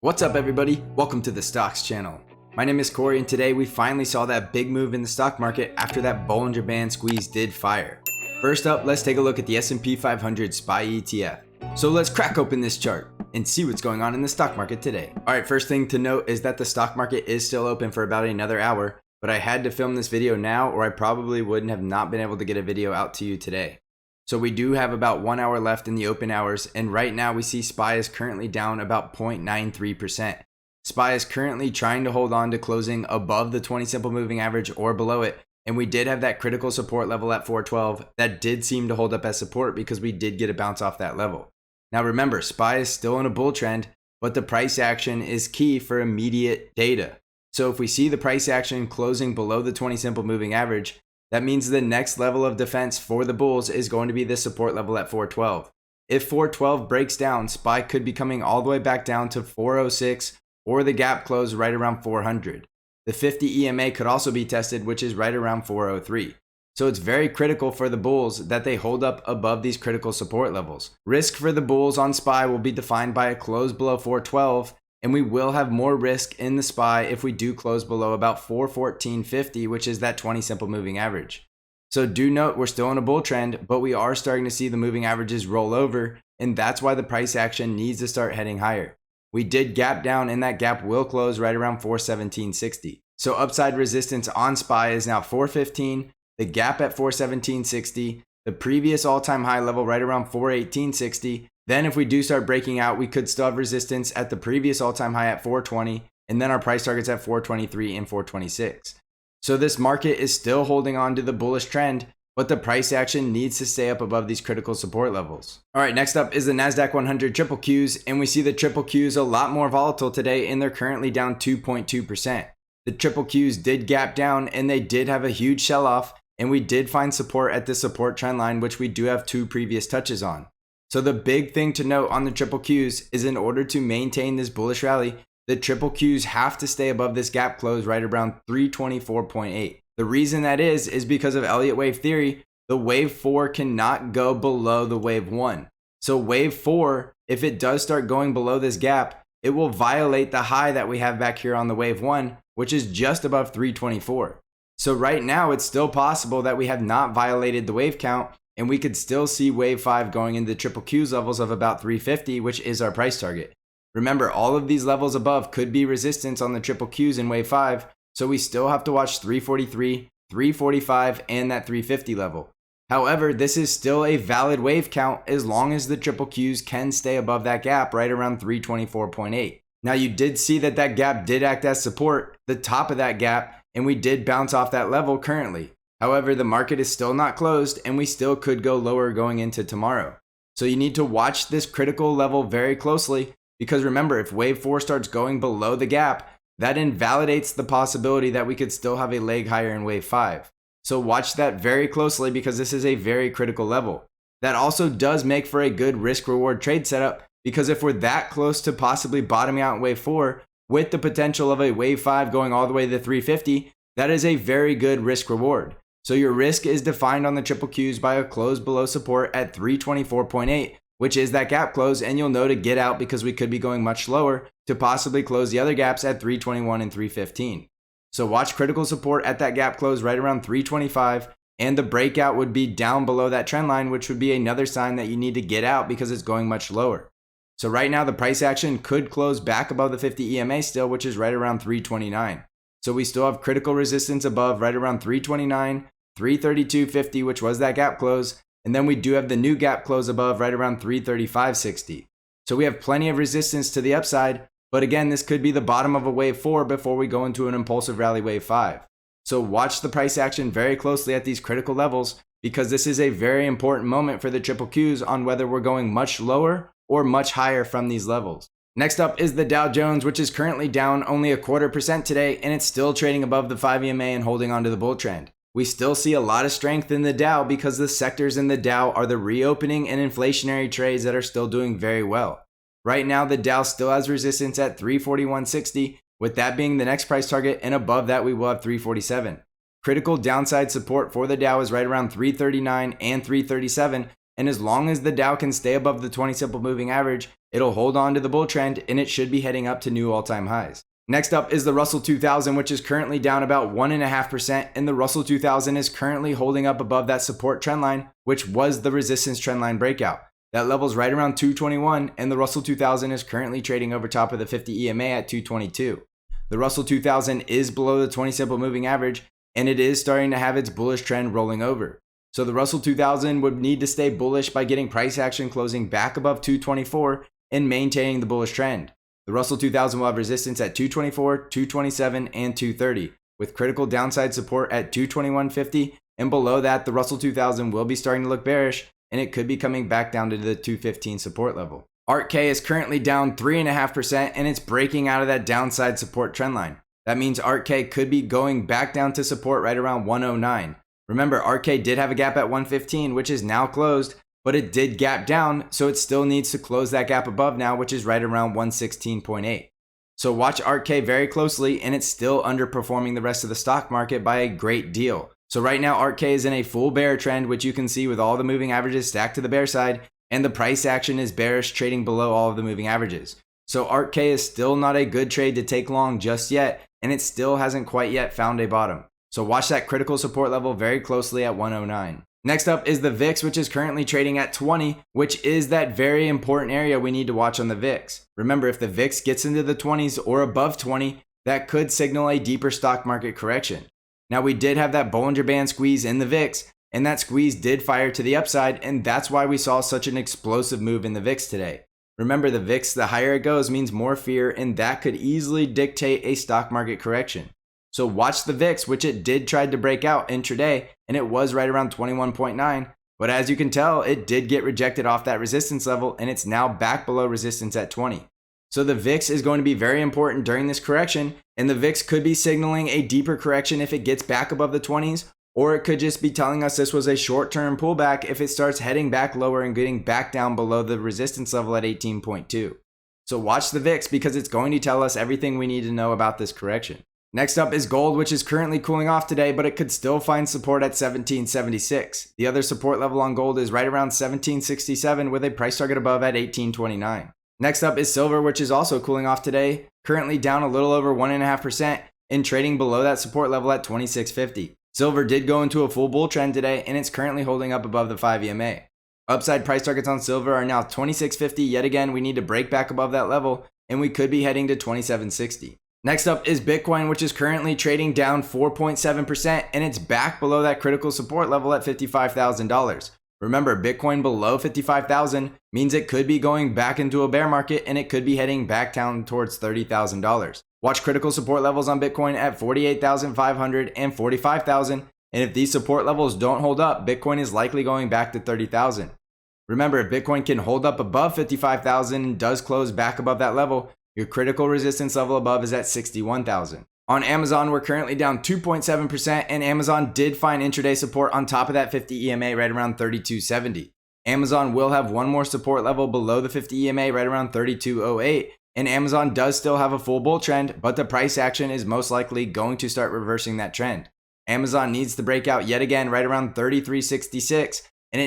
What's up everybody? Welcome to the Stocks channel. My name is Cory and today we finally saw that big move in the stock market after that Bollinger Band squeeze did fire. First up, let's take a look at the S&P 500 SPY ETF. So let's crack open this chart and see what's going on in the stock market today. Alright, first thing to note is that the stock market is still open for about another hour, but I had to film this video now or I probably wouldn't have not been able to get a video out to you today. So we do have about 1 hour left in the open hours, and right now we see SPY is currently down about 0.93%. SPY is currently trying to hold on to closing above the 20 simple moving average or below it, and we did have that critical support level at 412 that did seem to hold up as support because we did get a bounce off that level. Now remember, SPY is still in a bull trend, but the price action is key for immediate data. So if we see the price action closing below the 20 simple moving average, that means the next level of defense for the bulls is going to be this support level at 412. If 412 breaks down, SPY could be coming all the way back down to 406 or the gap close right around 400. The 50 EMA could also be tested, which is right around 403. So it's very critical for the bulls that they hold up above these critical support levels. Risk for the bulls on SPY will be defined by a close below 412, and we will have more risk in the SPY if we do close below about 414.50, which is that 20 simple moving average. So do note we're still in a bull trend, but we are starting to see the moving averages roll over, and that's why the price action needs to start heading higher. We did gap down, and that gap will close right around 417.60. So upside resistance on SPY is now 415, the gap at 417.60, the previous all-time high level right around 418.60. Then if we do start breaking out, we could still have resistance at the previous all-time high at 420, and then our price targets at 423 and 426. So this market is still holding on to the bullish trend, but the price action needs to stay up above these critical support levels. All right, next up is the NASDAQ 100 triple Qs, and we see the triple Qs a lot more volatile today, and they're currently down 2.2%. The triple Qs did gap down, and they did have a huge sell-off, and we did find support at the support trend line, which we do have two previous touches on. So the big thing to note on the triple Qs is in order to maintain this bullish rally, the triple Qs have to stay above this gap close right around 324.8. The reason that is because of Elliott wave theory. The wave 4 cannot go below the wave 1. So wave 4, if it does start going below this gap, it will violate the high that we have back here on the wave 1, which is just above 324. So right now it's still possible that we have not violated the wave count, and we could still see wave 5 going into triple Qs levels of about 350, which is our price target. Remember, all of these levels above could be resistance on the triple Qs in wave 5, so we still have to watch 343, 345, and that 350 level. However, this is still a valid wave count as long as the triple Qs can stay above that gap right around 324.8. Now you did see that that gap did act as support, the top of that gap, and we did bounce off that level currently. However, the market is still not closed and we still could go lower going into tomorrow. So you need to watch this critical level very closely because remember, if wave 4 starts going below the gap, that invalidates the possibility that we could still have a leg higher in wave 5. So watch that very closely because this is a very critical level. That also does make for a good risk reward trade setup because if we're that close to possibly bottoming out in wave 4 with the potential of a wave 5 going all the way to 350, that is a very good risk reward. So your risk is defined on the triple Qs by a close below support at 324.8, which is that gap close, and you'll know to get out because we could be going much lower to possibly close the other gaps at 321 and 315. So watch critical support at that gap close right around 325, and the breakout would be down below that trend line, which would be another sign that you need to get out because it's going much lower. So right now the price action could close back above the 50 EMA still, which is right around 329. So we still have critical resistance above right around 329, 332.50, which was that gap close. And then we do have the new gap close above right around 335.60. So we have plenty of resistance to the upside. But again, this could be the bottom of a wave 4 before we go into an impulsive rally wave 5. So watch the price action very closely at these critical levels because this is a very important moment for the triple Qs on whether we're going much lower or much higher from these levels. Next up is the Dow Jones, which is currently down only 0.25% today, and it's still trading above the 5 EMA and holding onto the bull trend. We still see a lot of strength in the Dow because the sectors in the Dow are the reopening and inflationary trades that are still doing very well. Right now, the Dow still has resistance at 341.60, with that being the next price target, and above that we will have 347. Critical downside support for the Dow is right around 339 and 337, and as long as the Dow can stay above the 20 simple moving average, it'll hold on to the bull trend and it should be heading up to new all-time highs. Next up is the Russell 2000, which is currently down about 1.5%, and the Russell 2000 is currently holding up above that support trend line, which was the resistance trend line breakout. That level's right around 221, and the Russell 2000 is currently trading over top of the 50 EMA at 222. The Russell 2000 is below the 20 simple moving average, and it is starting to have its bullish trend rolling over. So the Russell 2000 would need to stay bullish by getting price action closing back above 224 and maintaining the bullish trend. The Russell 2000 will have resistance at 224, 227, and 230, with critical downside support at 221.50, and below that, the Russell 2000 will be starting to look bearish, and it could be coming back down to the 215 support level. ARKK is currently down 3.5%, and it's breaking out of that downside support trend line. That means ARKK could be going back down to support right around 109. Remember, ARKK did have a gap at 115, which is now closed, but it did gap down, so it still needs to close that gap above now, which is right around 116.8. So watch ARKK very closely, and it's still underperforming the rest of the stock market by a great deal. So right now, ARKK is in a full bear trend, which you can see with all the moving averages stacked to the bear side, and the price action is bearish, trading below all of the moving averages. So ARKK is still not a good trade to take long just yet, and it still hasn't quite yet found a bottom. So watch that critical support level very closely at 109. Next up is the VIX, which is currently trading at 20, which is that very important area we need to watch on the VIX. Remember, if the VIX gets into the 20s or above 20, that could signal a deeper stock market correction. Now, we did have that Bollinger Band squeeze in the VIX, and that squeeze did fire to the upside, and that's why we saw such an explosive move in the VIX today. Remember, the VIX, the higher it goes, means more fear, and that could easily dictate a stock market correction. So watch the VIX, which it did try to break out intraday, and it was right around 21.9. But as you can tell, it did get rejected off that resistance level, and it's now back below resistance at 20. So the VIX is going to be very important during this correction, and the VIX could be signaling a deeper correction if it gets back above the 20s, or it could just be telling us this was a short-term pullback if it starts heading back lower and getting back down below the resistance level at 18.2. So watch the VIX because it's going to tell us everything we need to know about this correction. Next up is gold, which is currently cooling off today, but it could still find support at 1776. The other support level on gold is right around 1767 with a price target above at 1829. Next up is silver, which is also cooling off today, currently down a little over 1.5% and trading below that support level at 2650. Silver did go into a full bull trend today, and it's currently holding up above the 5 EMA. Upside price targets on silver are now 2650. Yet again, we need to break back above that level, and we could be heading to 2760. Next up is Bitcoin, which is currently trading down 4.7%, and it's back below that critical support level at $55,000. Remember, Bitcoin below $55,000 means it could be going back into a bear market, and it could be heading back down towards $30,000. Watch critical support levels on Bitcoin at 48,500 and 45,000, and if these support levels don't hold up, Bitcoin is likely going back to 30,000. Remember, if Bitcoin can hold up above 55,000 and does close back above that level, your critical resistance level above is at 61,000. On Amazon, we're currently down 2.7%, and Amazon did find intraday support on top of that 50 EMA right around 3270. Amazon will have one more support level below the 50 EMA right around 3208, and Amazon does still have a full bull trend, but the price action is most likely going to start reversing that trend. Amazon needs to break out yet again right around 3366, and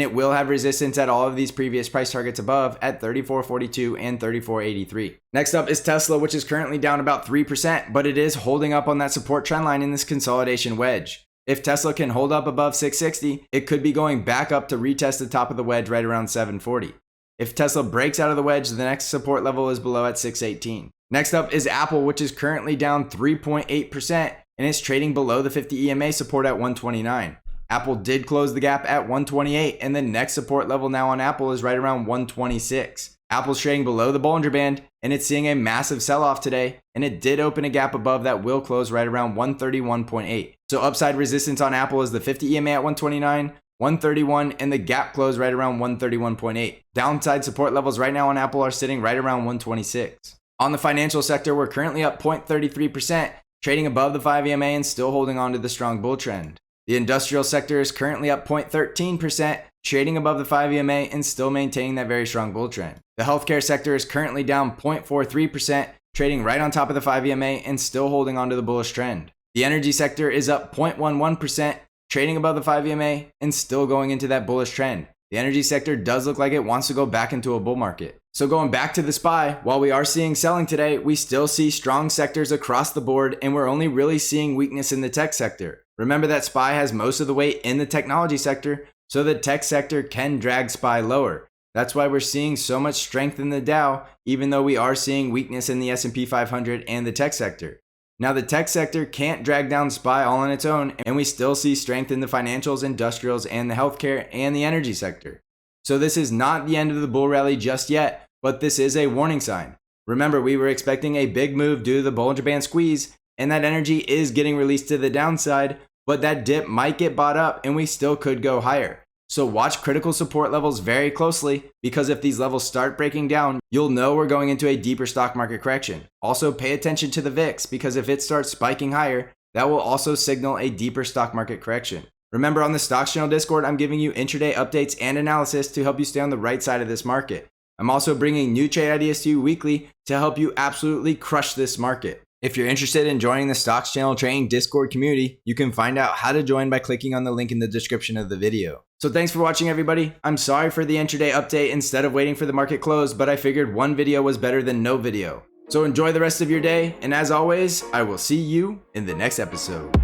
it will have resistance at all of these previous price targets above at 3442 and 3483. Next up is Tesla, which is currently down about 3%, but it is holding up on that support trend line in this consolidation wedge. If Tesla can hold up above 660, it could be going back up to retest the top of the wedge right around 740. If Tesla breaks out of the wedge, the next support level is below at 618. Next up is Apple, which is currently down 3.8%, and it's trading below the 50 EMA support at 129. Apple did close the gap at 128, and the next support level now on Apple is right around 126. Apple's trading below the Bollinger Band, and it's seeing a massive sell-off today, and it did open a gap above that will close right around 131.8. So upside resistance on Apple is the 50 EMA at 129, 131, and the gap close right around 131.8. Downside support levels right now on Apple are sitting right around 126. On the financial sector, we're currently up 0.33%, trading above the 5 EMA and still holding on to the strong bull trend. The industrial sector is currently up 0.13%, trading above the 5 EMA and still maintaining that very strong bull trend. The healthcare sector is currently down 0.43%, trading right on top of the 5 EMA and still holding on to the bullish trend. The energy sector is up 0.11%, trading above the 5 EMA and still going into that bullish trend. The energy sector does look like it wants to go back into a bull market. So going back to the SPY, while we are seeing selling today, we still see strong sectors across the board, and we're only really seeing weakness in the tech sector. Remember that SPY has most of the weight in the technology sector, so the tech sector can drag SPY lower. That's why we're seeing so much strength in the Dow, even though we are seeing weakness in the S&P 500 and the tech sector. Now the tech sector can't drag down SPY all on its own, and we still see strength in the financials, industrials, and the healthcare and the energy sector. So this is not the end of the bull rally just yet, but this is a warning sign. Remember, we were expecting a big move due to the Bollinger Band squeeze, and that energy is getting released to the downside, but that dip might get bought up and we still could go higher. So watch critical support levels very closely, because if these levels start breaking down, you'll know we're going into a deeper stock market correction. Also pay attention to the VIX, because if it starts spiking higher, that will also signal a deeper stock market correction. Remember, on the Stocks Channel Discord, I'm giving you intraday updates and analysis to help you stay on the right side of this market. I'm also bringing new trade ideas to you weekly to help you absolutely crush this market. If you're interested in joining the Stocks Channel Trading Discord community, you can find out how to join by clicking on the link in the description of the video. So thanks for watching, everybody. I'm sorry for the intraday update instead of waiting for the market close, but I figured one video was better than no video. So enjoy the rest of your day, and as always, I will see you in the next episode.